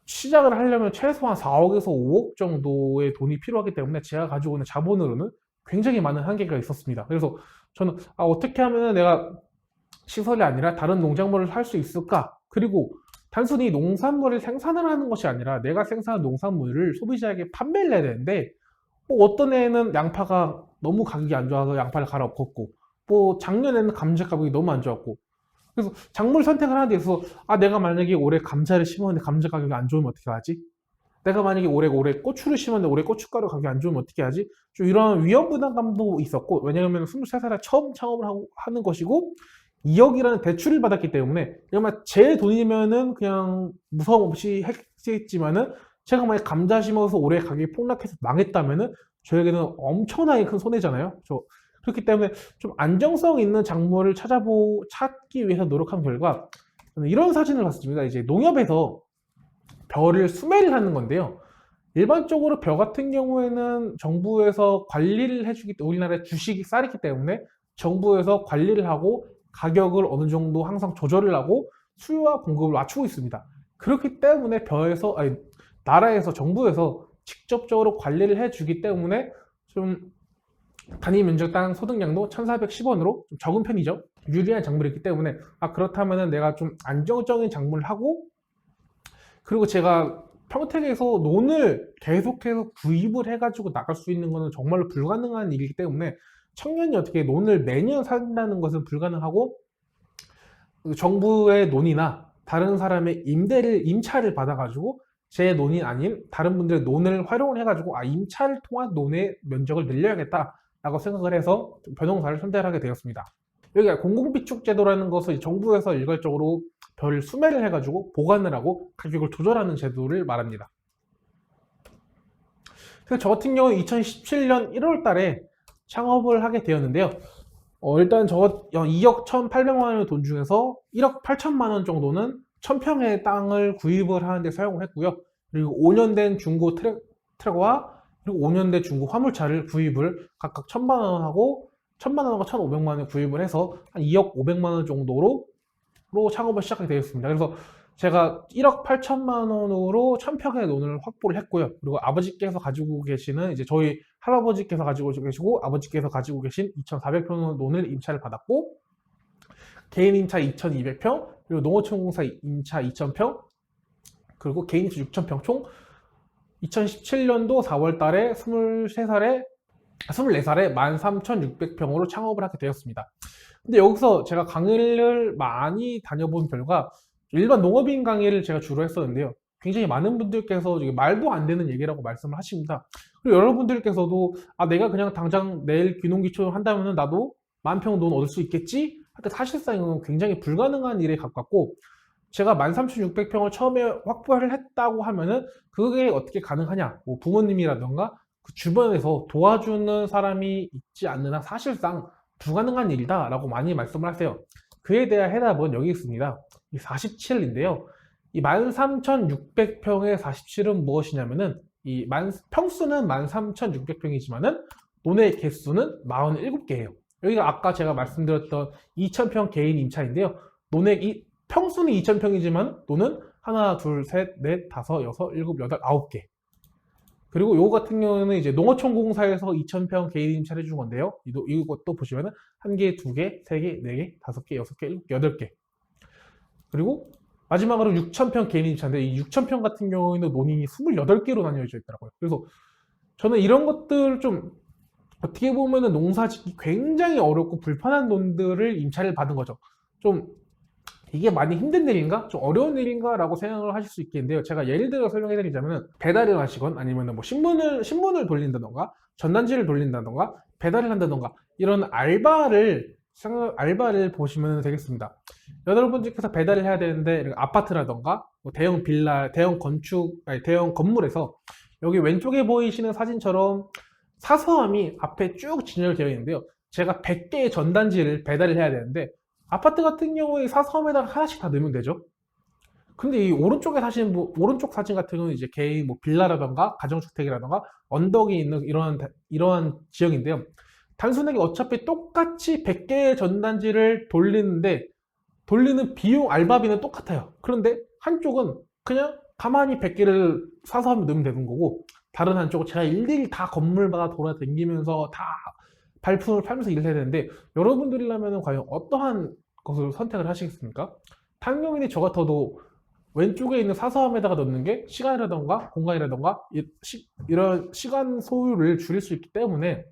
시작을 하려면 최소한 4억에서 5억 정도의 돈이 필요하기 때문에 제가 가지고 있는 자본으로는 굉장히 많은 한계가 있었습니다. 그래서 저는 어떻게 하면 내가 시설이 아니라 다른 농작물을 할 수 있을까? 그리고 단순히 농산물을 생산을 하는 것이 아니라 내가 생산한 농산물을 소비자에게 판매를 해야 되는데, 뭐 어떤 애는 양파가 너무 가격이 안 좋아서 양파를 갈아엎었고, 뭐 작년에는 감자 가격이 너무 안 좋았고, 그래서 작물 선택을 하는 데 있어서 내가 만약에 올해 감자를 심었는데 감자 가격이 안 좋으면 어떻게 하지? 내가 만약에 올해 고추를 심었는데 올해 고춧가루 가격이 안 좋으면 어떻게 하지? 좀 이런 위험 부담감도 있었고, 왜냐하면 23살에 처음 창업을 하는 것이고 2억이라는 대출을 받았기 때문에 정말 제 돈이면은 그냥 무서움 없이 했겠지만은, 제가 만약 감자 심어서 올해 가격이 폭락해서 망했다면은 저에게는 엄청나게 큰 손해잖아요. 그렇기 때문에 좀 안정성 있는 작물을 찾기 위해서 노력한 결과 저는 이런 사진을 봤습니다. 이제 농협에서 벼를 수매를 하는 건데요. 일반적으로 벼 같은 경우에는 정부에서 관리를 해주기 때문에, 우리나라의 주식이 쌀이기 때문에 정부에서 관리를 하고 가격을 어느 정도 항상 조절을 하고 수요와 공급을 맞추고 있습니다. 그렇기 때문에 나라에서 정부에서 직접적으로 관리를 해주기 때문에 좀 단위 면적당 소득량도 1,410원으로 좀 적은 편이죠. 유리한 작물이기 때문에 그렇다면 내가 좀 안정적인 작물을 하고, 그리고 제가 평택에서 논을 계속해서 구입을 해가지고 나갈 수 있는 것은 정말로 불가능한 일이기 때문에 청년이 어떻게 논을 매년 산다는 것은 불가능하고, 정부의 논이나 다른 사람의 임차를 받아가지고 제 논이 아닌 다른 분들의 논을 활용을 해가지고 임차를 통한 논의 면적을 늘려야겠다라고 생각을 해서 벼농사를 선택하게 되었습니다. 여기가 공공비축 제도라는 것을 정부에서 일괄적으로 벼를 수매를 해가지고 보관을 하고 가격을 조절하는 제도를 말합니다. 그래서 저 같은 경우는 2017년 1월 달에 창업을 하게 되었는데요. 일단 2억 1,800만 원의 돈 중에서 1억 8천만 원 정도는 1,000평의 땅을 구입을 하는데 사용을 했고요. 그리고 5년 된 중고 트랙과 그리고 5년 된 중고 화물차를 구입을 각각 1,000만 원하고 1,000만 원과 1,500만 원을 구입을 해서 한 2억 500만 원 정도로 창업을 시작하게 되었습니다. 그래서 제가 1억 8천만 원으로 1,000평의 논을 확보를 했고요. 그리고 아버지께서 가지고 계시는, 이제 저희 할아버지께서 가지고 계시고 아버지께서 가지고 계신 2,400평 논을 임차를 받았고, 개인 임차 2,200평, 그리고 농어촌공사 임차 2,000평, 그리고 개인 임차 6,000평, 총 2017년도 4월 달에 24살에 13,600평으로 창업을 하게 되었습니다. 근데 여기서 제가 강의를 많이 다녀본 결과, 일반 농업인 강의를 제가 주로 했었는데요. 굉장히 많은 분들께서 말도 안 되는 얘기라고 말씀을 하십니다. 그리고 여러분들께서도 내가 그냥 당장 내일 귀농귀촌을 한다면 나도 10,000평 논 얻을 수 있겠지? 하여튼 사실상 이건 굉장히 불가능한 일에 가깝고, 제가 13,600평을 처음에 확보를 했다고 하면은 그게 어떻게 가능하냐? 뭐 부모님이라던가 그 주변에서 도와주는 사람이 있지 않는 한 사실상 불가능한 일이다 라고 많이 말씀을 하세요. 그에 대한 해답은 여기 있습니다. 이 47인데요. 이 13,600평의 47은 무엇이냐면은, 평수는 13,600평이지만은 논의 개수는 47개예요. 여기가 아까 제가 말씀드렸던 2,000평 개인 임차인데요. 평수는 2,000평이지만 논은 하나, 둘, 셋, 넷, 다섯, 여섯, 일곱, 여덟, 9개. 그리고 요거 같은 경우는 이제 농어촌공사에서 2,000평 개인 임차를 해준 건데요. 이것도 보시면은 1개, 2개, 3개, 4개, 5개, 6개, 7개, 8개. 그리고 마지막으로 6,000평 개인 임차인데 이 6,000평 같은 경우에는 논이 28개로 나뉘어져 있더라고요. 그래서 저는 이런 것들 좀 어떻게 보면은 농사짓기 굉장히 어렵고 불편한 논들을 임차를 받은 거죠. 좀 이게 많이 힘든 일인가? 좀 어려운 일인가? 라고 생각을 하실 수 있겠는데요. 제가 예를 들어 설명해 드리자면 배달을 하시건 아니면 뭐 신문을 돌린다던가 전단지를 돌린다던가 배달을 한다던가 이런 알바를 보시면 되겠습니다. 여러분들께서 배달을 해야 되는데 아파트라던가 뭐 대형 빌라, 대형 건물에서 여기 왼쪽에 보이시는 사진처럼 사서함이 앞에 쭉 진열되어 있는데요. 제가 100개의 전단지를 배달을 해야 되는데 아파트 같은 경우에 사서함에다가 하나씩 다 넣으면 되죠. 근데 이 오른쪽 사진 같은 경우는 이제 개인 뭐 빌라라던가 가정주택이라던가 언덕이 있는 이러한 지역인데요. 단순하게 어차피 똑같이 100개의 전단지를 돌리는 비용 알바비는 똑같아요. 그런데 한쪽은 그냥 가만히 100개를 사서함에 넣으면 되는 거고 다른 한쪽은 제가 일일이 다 건물마다 돌아다니면서 다 발품을 팔면서 일을 해야 되는데 여러분들이라면 과연 어떠한 것을 선택을 하시겠습니까? 당연히 저 같아도 왼쪽에 있는 사서함에다가 넣는 게 시간이라던가 공간이라던가 이런 시간 소요를 줄일 수 있기 때문에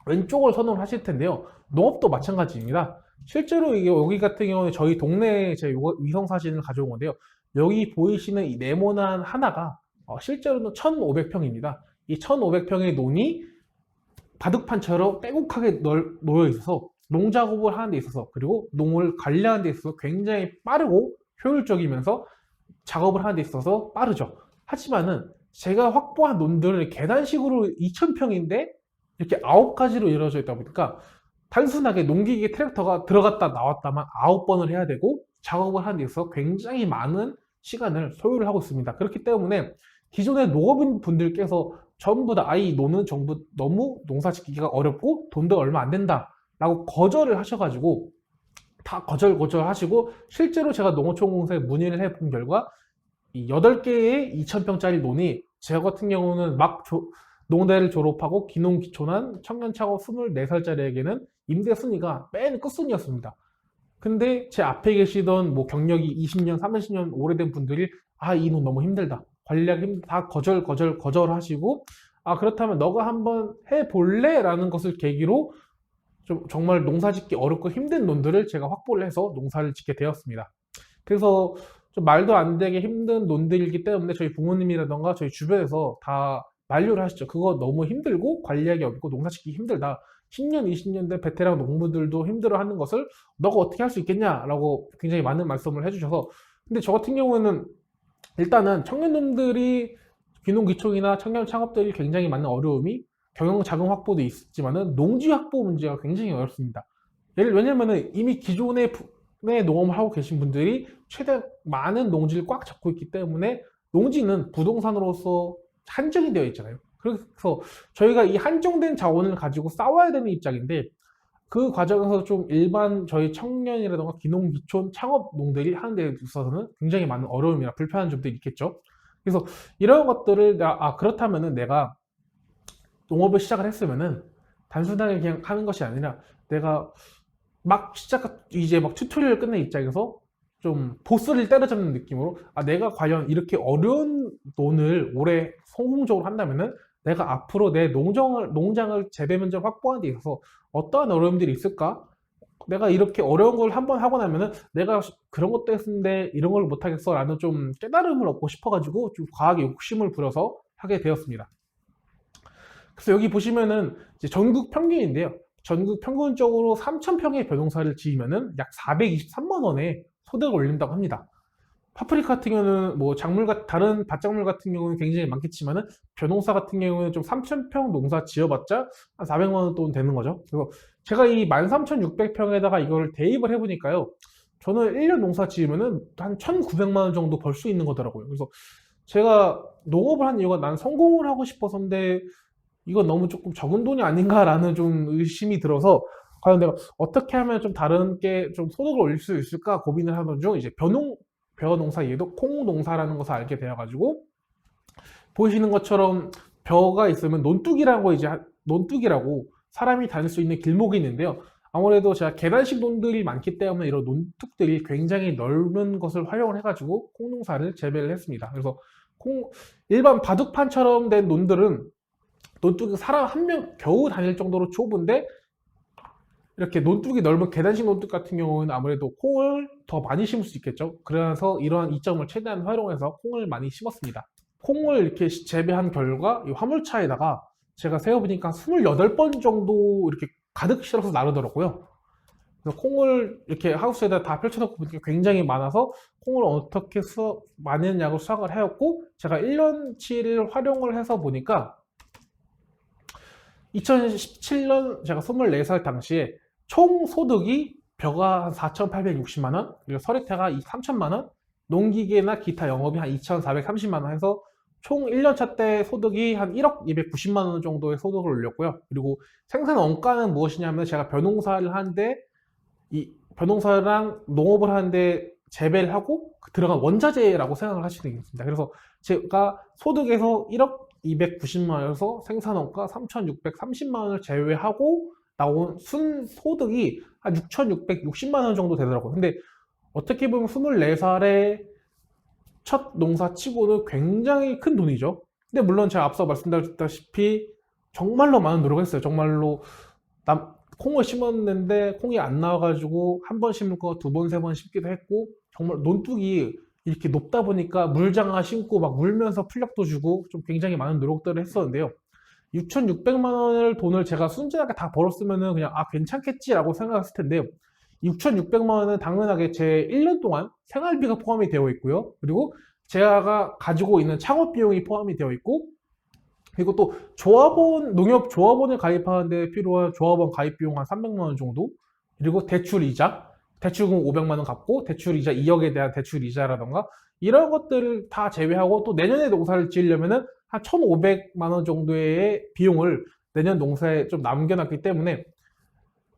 왼쪽을 선호를 하실 텐데요. 농업도 마찬가지입니다. 실제로 이게 여기 같은 경우는 저희 동네에 제 위성 사진을 가져온 건데요. 여기 보이시는 이 네모난 하나가 실제로는 1,500평입니다. 이 1,500평의 논이 바둑판처럼 빼곡하게 놓여 있어서 농작업을 하는 데 있어서 그리고 농을 관리하는 데 있어서 굉장히 빠르고 효율적이면서 작업을 하는 데 있어서 빠르죠. 하지만은 제가 확보한 논들을 계단식으로 2,000평인데 이렇게 9가지로 이루어져 있다 보니까 단순하게 농기계 트랙터가 들어갔다 나왔다만 9번을 해야 되고 작업을 하는 데 있어서 굉장히 많은 시간을 소요를 하고 있습니다. 그렇기 때문에 기존의 농업인 분들께서 전부 다 이 노는 정부 너무 농사 짓기가 어렵고 돈도 얼마 안 된다 라고 거절을 하셔가지고 다 거절 하시고 실제로 제가 농어촌공사에 문의를 해본 결과 이 8개의 2,000평짜리 논이 제 같은 경우는 농대를 졸업하고 기농기촌한 청년창업 24살짜리에게는 임대 순위가 맨 끝순위였습니다. 근데 제 앞에 계시던 뭐 경력이 20년, 30년 오래된 분들이 이 논 너무 힘들다. 관리하기 힘들다. 다 거절하시고 그렇다면 너가 한번 해볼래? 라는 것을 계기로 좀 정말 농사 짓기 어렵고 힘든 논들을 제가 확보를 해서 농사를 짓게 되었습니다. 그래서 좀 말도 안 되게 힘든 논들이기 때문에 저희 부모님이라던가 저희 주변에서 다 만류를 하시죠. 그거 너무 힘들고 관리하기 어렵고 농사 짓기 힘들다. 10년, 20년 된 베테랑 농부들도 힘들어하는 것을 너가 어떻게 할 수 있겠냐라고 굉장히 많은 말씀을 해주셔서 근데 저 같은 경우에는 일단은 청년놈들이 귀농귀촌이나 청년 창업들이 굉장히 많은 어려움이 경영 자금 확보도 있지만은 농지 확보 문제가 굉장히 어렵습니다. 왜냐면은 이미 기존의 농업을 하고 계신 분들이 최대 많은 농지를 꽉 잡고 있기 때문에 농지는 부동산으로서 한정이 되어 있잖아요. 그래서 저희가 이 한정된 자원을 가지고 싸워야 되는 입장인데 그 과정에서 좀 일반 저희 청년이라던가 기농기촌 창업농들이 하는 데 있어서는 굉장히 많은 어려움이나 불편한 점들이 있겠죠. 그래서 이런 것들을 그렇다면은 내가 농업을 시작을 했으면은 단순하게 그냥 하는 것이 아니라 내가 이제 막 튜토리얼 끝낸 입장에서 좀 보스를 때려잡는 느낌으로 내가 과연 이렇게 어려운 논을 올해 성공적으로 한다면은 내가 앞으로 내 농장을 재배 면적 확보하는 데 있어서 어떠한 어려움들이 있을까? 내가 이렇게 어려운 걸 한번 하고 나면은 내가 그런 것도 했는데 이런 걸 못하겠어 라는 좀 깨달음을 얻고 싶어가지고 좀 과하게 욕심을 부려서 하게 되었습니다. 그래서 여기 보시면은 이제 전국 평균인데요. 전국 평균적으로 3,000평의 벼농사를 지으면은 약 423만 원의 소득을 올린다고 합니다. 파프리카 같은 경우는 뭐 다른 밭작물 같은 경우는 굉장히 많겠지만은 벼농사 같은 경우는 좀 3,000평 농사 지어봤자 한 400만 원 돈 되는 거죠. 그래서 제가 이 13,600평에다가 이걸 대입을 해보니까요. 저는 1년 농사 지으면은 한 1,900만 원 정도 벌 수 있는 거더라고요. 그래서 제가 농업을 한 이유가 난 성공을 하고 싶어서인데 이건 너무 조금 적은 돈이 아닌가라는 좀 의심이 들어서 과연 내가 어떻게 하면 좀 다른 게 좀 소득을 올릴 수 있을까 고민을 하던 중 이제 벼농사 얘도 콩농사라는 것을 알게 되어가지고 보이시는 것처럼 벼가 있으면 논둑이라고 사람이 다닐 수 있는 길목이 있는데요. 아무래도 제가 계단식 논들이 많기 때문에 이런 논둑들이 굉장히 넓은 것을 활용을 해가지고 콩농사를 재배를 했습니다. 그래서 일반 바둑판처럼 된 논들은 논둑이 사람 한 명 겨우 다닐 정도로 좁은데, 이렇게 논둑이 넓은 계단식 논둑 같은 경우는 아무래도 콩을 더 많이 심을 수 있겠죠. 그래서 이러한 이점을 최대한 활용해서 콩을 많이 심었습니다. 콩을 이렇게 재배한 결과 이 화물차에다가 제가 세어보니까 28번 정도 이렇게 가득 실어서 나르더라고요. 그래서 콩을 이렇게 하우스에다 다 펼쳐놓고 보니까 굉장히 많아서 콩을 어떻게 많은 양을 수확을 해왔고, 제가 1년치를 활용을 해서 보니까 2017년 제가 24살 당시에 총 소득이 벼가 한 4,860만원, 그리고 서리태가 3천만원, 농기계나 기타 영업이 한 2,430만원 해서 총 1년차 때 소득이 한 1억 290만원 정도의 소득을 올렸고요. 그리고 생산 원가는 무엇이냐면, 제가 벼농사를 하는데 이 벼농사랑 농업을 하는데 재배를 하고 들어간 원자재라고 생각을 하시면 되겠습니다. 그래서 제가 소득에서 1억 290만원에서 생산원가 3,630만원을 제외하고 나온 순소득이 한 6,660만원 정도 되더라고요. 근데 어떻게 보면 24살에 첫 농사 치고는 굉장히 큰 돈이죠. 근데 물론 제가 앞서 말씀드렸다시피 정말로 많은 노력을 했어요. 정말로 콩을 심었는데 콩이 안 나와가지고 한 번 심을 거 두 번, 세 번 심기도 했고, 정말 논둑이 이렇게 높다 보니까 물장아 심고 막 물면서 풀력도 주고 좀 굉장히 많은 노력들을 했었는데요. 6,600만 원을 돈을 제가 순진하게 다 벌었으면은 그냥 괜찮겠지라고 생각했을 텐데요. 6,600만 원은 당연하게 제 1년 동안 생활비가 포함이 되어 있고요. 그리고 제가 가지고 있는 창업 비용이 포함이 되어 있고, 그리고 또 조합원, 농협 조합원을 가입하는데 필요한 조합원 가입 비용 한 300만 원 정도, 그리고 대출 이자, 대출금 500만 원 갚고 대출 이자 2억에 대한 대출 이자라던가 이런 것들을 다 제외하고, 또 내년에 농사를 지으려면은 한 1,500만 원 정도의 비용을 내년 농사에 좀 남겨놨기 때문에,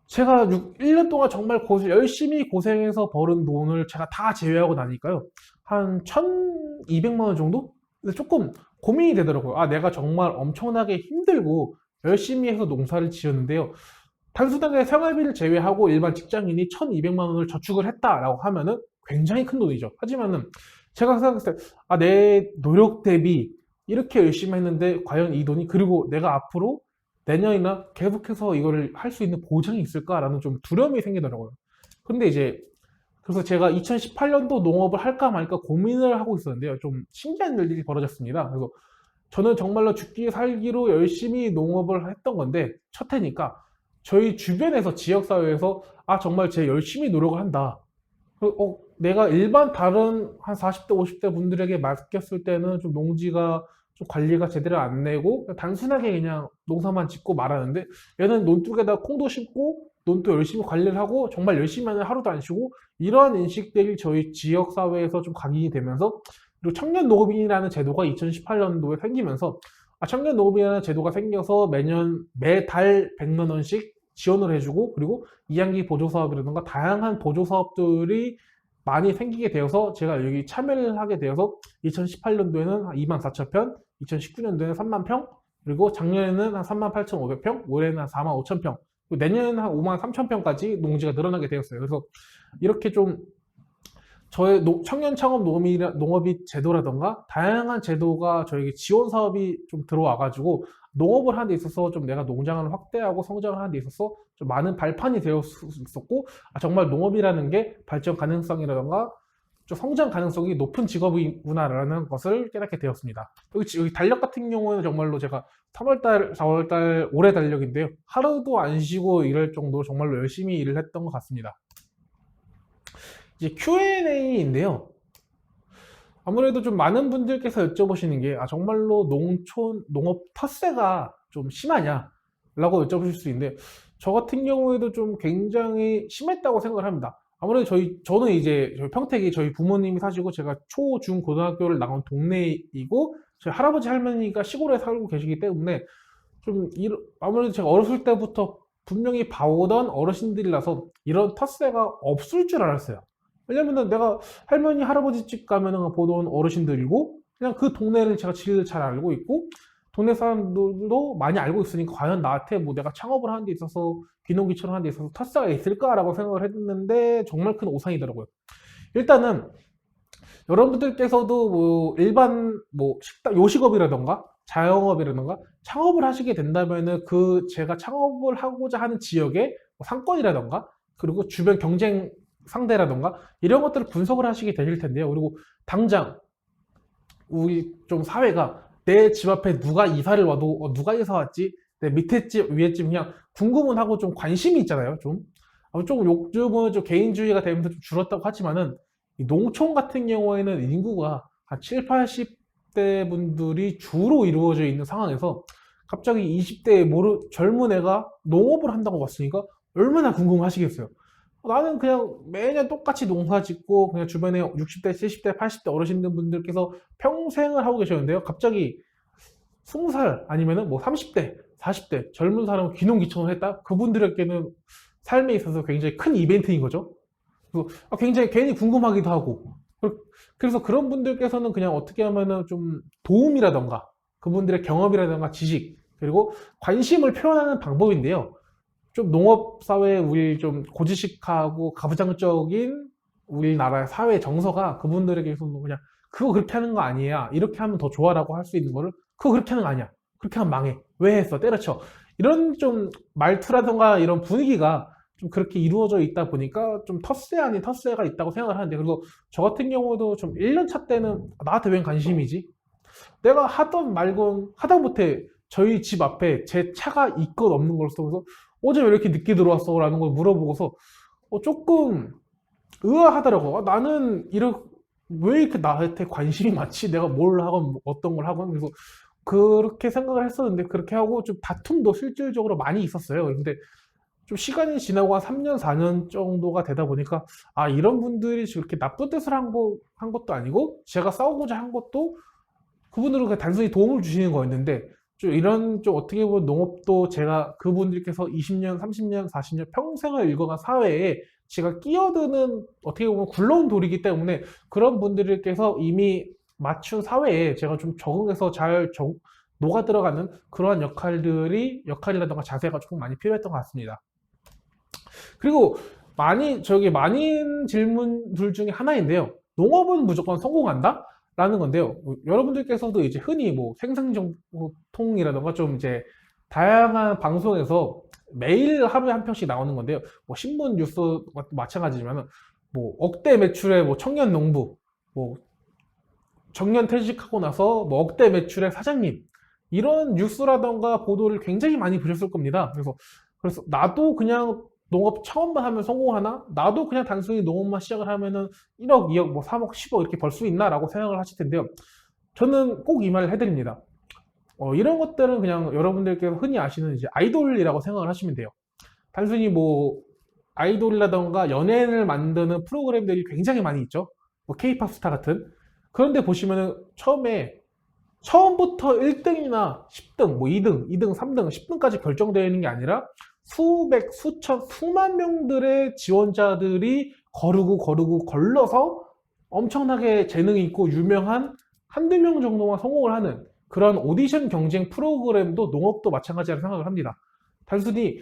제가 1년 동안 정말 열심히 고생해서 벌은 돈을 제가 다 제외하고 나니까요, 한 1,200만 원 정도? 근데 조금 고민이 되더라고요. 내가 정말 엄청나게 힘들고 열심히 해서 농사를 지었는데요, 단순하게 생활비를 제외하고 일반 직장인이 1,200만 원을 저축을 했다라고 하면은 굉장히 큰 돈이죠. 하지만은 제가 생각했을 때 내 노력 대비 이렇게 열심히 했는데 과연 이 돈이, 그리고 내가 앞으로 내년이나 계속해서 이거를 할 수 있는 보장이 있을까라는 좀 두려움이 생기더라고요. 근데 이제 그래서 제가 2018년도 농업을 할까 말까 고민을 하고 있었는데요, 좀 신기한 일들이 벌어졌습니다. 그래서 저는 정말로 죽기 살기로 열심히 농업을 했던 건데, 첫 해니까 저희 주변에서 지역사회에서 정말 제 열심히 노력을 한다, 내가 일반 다른 한 40대 50대 분들에게 맡겼을 때는 좀 농지가 좀 관리가 제대로 안 되고 단순하게 그냥 농사만 짓고 말하는데, 얘는 논둑에다 콩도 심고 논도 열심히 관리를 하고 정말 열심히 하는, 하루도 안 쉬고, 이러한 인식들이 저희 지역사회에서 좀 각인이 되면서, 그리고 청년 농업인이라는 제도가 2018년도에 생기면서, 청년 농업인이라는 제도가 생겨서 매달 100만 원씩 지원을 해주고, 그리고 이양기 보조사업이라든가 다양한 보조사업들이 많이 생기게 되어서 제가 여기 참여를 하게 되어서 2018년도에는 24,000평, 2019년도에는 30,000평, 그리고 작년에는 한 38,500평, 올해는 한 45,000평, 내년에는 한 53,000평까지 농지가 늘어나게 되었어요. 그래서 이렇게 좀 저의 청년 창업 농업이 제도라던가 다양한 제도가 저에게 지원 사업이 좀 들어와가지고 농업을 하는 데 있어서 좀 내가 농장을 확대하고 성장을 하는 데 있어서 좀 많은 발판이 되어 있었고, 정말 농업이라는 게 발전 가능성이라던가 좀 성장 가능성이 높은 직업이구나라는 것을 깨닫게 되었습니다. 여기 달력 같은 경우는 정말로 제가 3월달, 4월달 올해 달력인데요, 하루도 안 쉬고 일할 정도로 정말로 열심히 일을 했던 것 같습니다. 이제 Q&A인데요. 아무래도 좀 많은 분들께서 여쭤보시는 게 정말로 농업 텃세가 좀 심하냐 라고 여쭤보실 수 있는데, 저 같은 경우에도 좀 굉장히 심했다고 생각을 합니다. 아무래도 저는 이제 평택이 저희 부모님이 사시고 제가 초, 중, 고등학교를 나온 동네이고, 저희 할아버지 할머니가 시골에 살고 계시기 때문에 좀 아무래도 제가 어렸을 때부터 분명히 봐오던 어르신들이라서 이런 텃세가 없을 줄 알았어요. 왜냐면은 내가 할머니 할아버지 집 가면은 보던 어르신들이고, 그냥 그 동네를 제가 제일 잘 알고 있고, 동네 사람들도 많이 알고 있으니까 과연 나한테 뭐 내가 창업을 하는 데 있어서 귀농귀촌을 하는 데 있어서 텃세가 있을까라고 생각을 했는데 정말 큰 오산이더라고요. 일단은 여러분들께서도 뭐 일반 뭐 식당 요식업이라던가 자영업이라던가 창업을 하시게 된다면은 그 제가 창업을 하고자 하는 지역의 뭐 상권이라던가 그리고 주변 경쟁 상대라던가 이런 것들을 분석을 하시게 되실 텐데요. 그리고 당장 우리 좀 사회가 내 집 앞에 누가 이사를 와도 누가 이사 왔지? 내 밑에 집, 위에 집 그냥 궁금은 하고 좀 관심이 있잖아요. 좀 요즘은 좀 개인주의가 되면서 좀 줄었다고 하지만은 이 농촌 같은 경우에는 인구가 한 7, 80대 분들이 주로 이루어져 있는 상황에서 갑자기 20대 젊은 애가 농업을 한다고 왔으니까 얼마나 궁금하시겠어요. 나는 그냥 매년 똑같이 농사 짓고 그냥 주변에 60대, 70대, 80대 어르신들 분들께서 평생을 하고 계셨는데요. 갑자기 20살 아니면은 뭐 30대, 40대 젊은 사람은 귀농귀촌을 했다? 그분들에게는 삶에 있어서 굉장히 큰 이벤트인 거죠. 그래서 굉장히 괜히 궁금하기도 하고 그래서 그런 분들께서는 그냥 어떻게 하면은 좀 도움이라던가 그분들의 경험이라던가 지식 그리고 관심을 표현하는 방법인데요. 좀 농업사회 우리 좀 고지식하고 가부장적인 우리나라의 사회 정서가 그분들에게서는 그냥 그거 그렇게 하는 거 아니야 이렇게 하면 더 좋아라고 할 수 있는 거를 그거 그렇게 하는 거 아니야 그렇게 하면 망해 왜 했어 때려쳐 이런 좀 말투라던가 이런 분위기가 좀 그렇게 이루어져 있다 보니까 좀 텃세 아닌 텃세가 있다고 생각을 하는데 그리고 저 같은 경우도 좀 1년 차 때는 나한테 웬 관심이지 내가 하던 말건 하다못해 저희 집 앞에 제 차가 있건 없는 걸 써서 어제 왜 이렇게 늦게 들어왔어? 라는 걸 물어보고서 조금 의아하더라고. 나는 왜 이렇게 나한테 관심이 많지? 내가 뭘 하건 어떤 걸 하건 그래서 그렇게 생각을 했었는데 그렇게 하고 좀 다툼도 실질적으로 많이 있었어요. 근데 좀 시간이 지나고 한 3년, 4년 정도가 되다 보니까 이런 분들이 그렇게 나쁜 뜻을 한 것도 아니고 제가 싸우고자 한 것도 그분들은 그냥 단순히 도움을 주시는 거였는데 좀 이런 좀 어떻게 보면 농업도 제가 그분들께서 20년, 30년, 40년 평생을 읽어간 사회에 제가 끼어드는 어떻게 보면 굴러온 돌이기 때문에 그런 분들께서 이미 맞춘 사회에 제가 좀 적응해서 녹아 들어가는 그러한 역할이라던가 자세가 조금 많이 필요했던 것 같습니다. 그리고 많은 질문들 중에 하나인데요. 농업은 무조건 성공한다? 라는 건데요. 여러분들께서도 이제 흔히 뭐 생생정보통이라던가 좀 이제 다양한 방송에서 매일 하루에 한 편씩 나오는 건데요. 뭐 신문 뉴스 마찬가지지만 뭐 억대 매출의 뭐 청년 농부, 뭐 정년 퇴직하고 나서 뭐 억대 매출의 사장님 이런 뉴스라던가 보도를 굉장히 많이 보셨을 겁니다. 그래서 나도 그냥 농업 처음만 하면 성공하나? 나도 그냥 단순히 농업만 시작을 하면은 1억, 2억, 뭐 3억, 10억 이렇게 벌 수 있나? 라고 생각을 하실 텐데요. 저는 꼭 이 말을 해드립니다. 이런 것들은 그냥 여러분들께서 흔히 아시는 이제 아이돌이라고 생각을 하시면 돼요. 단순히 뭐 아이돌이라던가 연예인을 만드는 프로그램들이 굉장히 많이 있죠. 뭐 K-팝 스타 같은. 그런데 보시면은 처음부터 1등이나 10등, 뭐 2등, 2등, 3등, 10등까지 결정되어 있는 게 아니라 수백, 수천, 수만 명들의 지원자들이 거르고 걸러서 엄청나게 재능이 있고 유명한 한두 명 정도만 성공을 하는 그런 오디션 경쟁 프로그램도 농업도 마찬가지라고 생각을 합니다. 단순히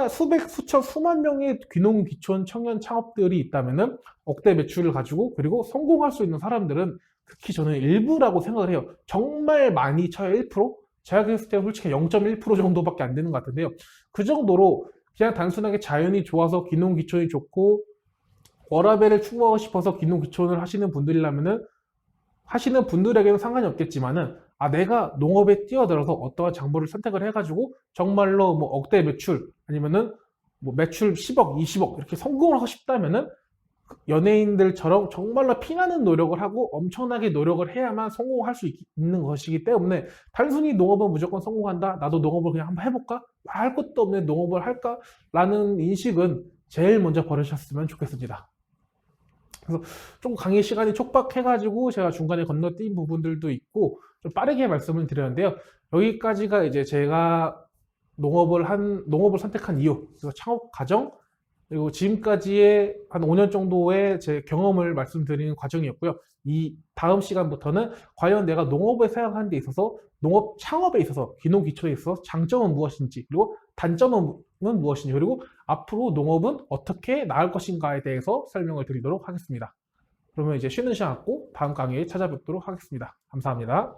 수백, 수천, 수만 명의 귀농귀촌 청년 창업들이 있다면은 억대 매출을 가지고 그리고 성공할 수 있는 사람들은 특히 저는 일부라고 생각을 해요. 정말 많이 쳐야 1%? 제가 봤을 때 솔직히 0.1% 정도밖에 안 되는 것 같은데요. 그 정도로 그냥 단순하게 자연이 좋아서 귀농귀촌이 좋고 워라밸을 추구하고 싶어서 귀농귀촌을 하시는 분들이라면은 하시는 분들에게는 상관이 없겠지만은 내가 농업에 뛰어들어서 어떠한 장부를 선택을 해가지고 정말로 뭐 억대 매출 아니면은 뭐 매출 10억, 20억 이렇게 성공을 하고 싶다면은 연예인들처럼 정말로 피나는 노력을 하고 엄청나게 노력을 해야만 성공할 수 있는 것이기 때문에 단순히 농업은 무조건 성공한다. 나도 농업을 그냥 한번 해볼까? 할 것도 없는 농업을 할까? 라는 인식은 제일 먼저 버리셨으면 좋겠습니다. 그래서 좀 강의 시간이 촉박해가지고 제가 중간에 건너뛴 부분들도 있고 좀 빠르게 말씀을 드렸는데요. 여기까지가 이제 제가 농업을 선택한 이유, 그리고 창업 과정, 그리고 지금까지의 한 5년 정도의 제 경험을 말씀드리는 과정이었고요. 이 다음 시간부터는 과연 내가 농업을 생각하는 데 있어서 농업 창업에 있어서 귀농귀촌에 있어서 장점은 무엇인지, 그리고 단점은 무엇인지, 그리고 앞으로 농업은 어떻게 나을 것인가에 대해서 설명을 드리도록 하겠습니다. 그러면 이제 쉬는 시간 갖고 다음 강의에 찾아뵙도록 하겠습니다. 감사합니다.